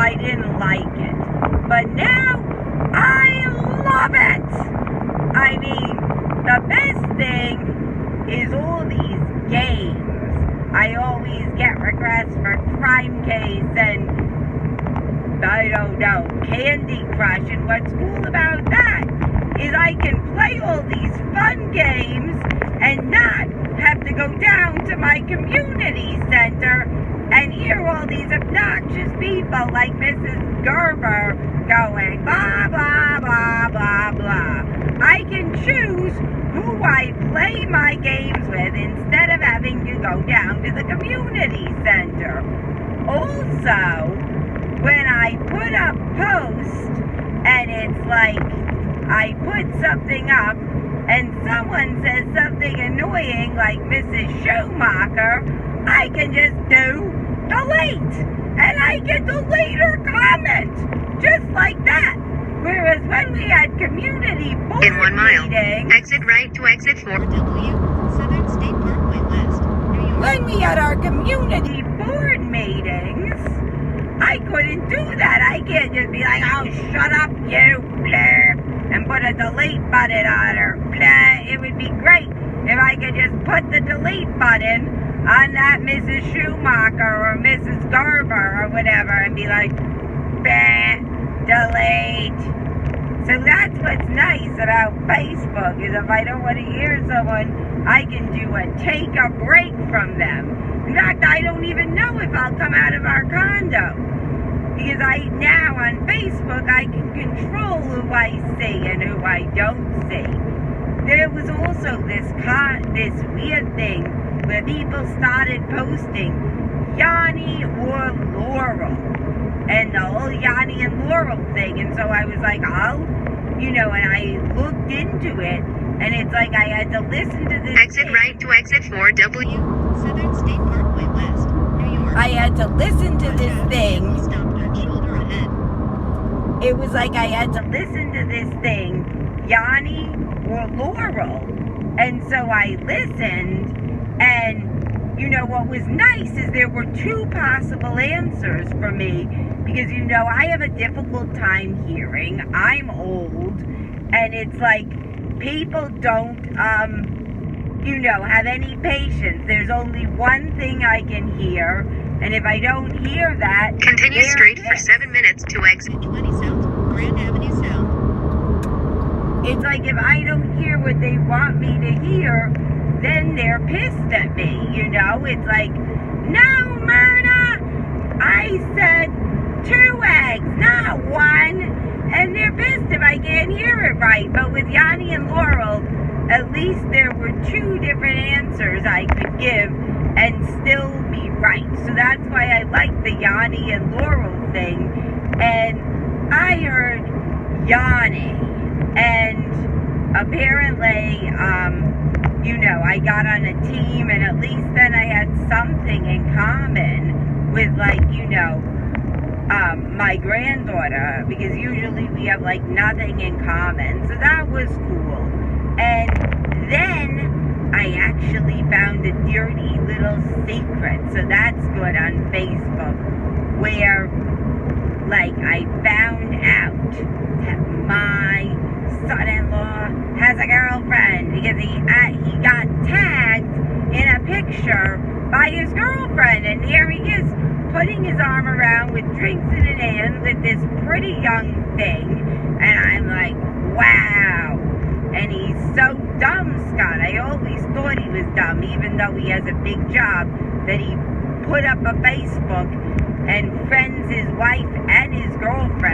I didn't like it. But now, I love it! I mean, the best thing is all these games. I always get requests for Crime Case and, I don't know, Candy Crush. And what's cool about that is I can play all these fun games and not have to go down to my community center and hear all these obnoxious people like Mrs. Gerber going blah, blah, blah, blah, blah. I can choose who I play my games with instead of having to go down to the community center. Also, when I put up posts and it's like I put something up and someone says something annoying like Mrs. Schumacher, I can just do delete. And I can delete her comment. Just like that. Whereas when we had community board in 1 mile, meetings, exit right to exit 4W, Southern State Parkway West, New York. When we had our community board meetings, I couldn't do that. I can't just be like, oh, shut up, you, blah, and put a delete button on her, blah. It would be great if I could just put the delete button on that Mrs. Schumacher or Mrs. Gerber or whatever and be like, blah, delete. So that's what's nice about Facebook is if I don't want to hear someone, I can do a take a break from them. In fact, I don't even know if I'll come out of our condo. Because now on Facebook, I can control who I see and who I don't see. There was also this weird thing where people started posting Yanni or Laurel. And the whole Yanni and Laurel thing. And so I was like, oh, and I looked into it. And it's like I had to listen to this exit thing. right to exit 4W, Southern State Parkway West, New York. I had to listen to this thing. Stop at shoulder ahead. It was like I had to listen to this thing, Yanni or Laurel. And so I listened, and what was nice is there were two possible answers for me because, I have a difficult time hearing. I'm old, and it's like people don't, have any patience. There's only one thing I can hear, and if I don't hear that, continue straight for 7 minutes to exit 20 South, Grand Avenue South. It's like if I don't hear what they want me to hear, then they're pissed at me, It's like, no, Myrna, I said 2 eggs, not 1. And they're pissed if I can't hear it right. But with Yanni and Laurel, at least there were 2 different answers I could give and still be right. So that's why I like the Yanni and Laurel thing. And I heard Yanni. And apparently, I got on a team, and at least then I had something in common with, my granddaughter, because usually we have, nothing in common. So that was cool. And then I actually found a dirty little secret. So that's good on Facebook, where, I found out that my son-in-law has a girlfriend because he got tagged in a picture by his girlfriend, and here he is putting his arm around with drinks in his hand with this pretty young thing, and I'm like, wow. And he's so dumb, Scott. I always thought he was dumb, even though he has a big job, that he put up a Facebook and friends his wife and his girlfriend.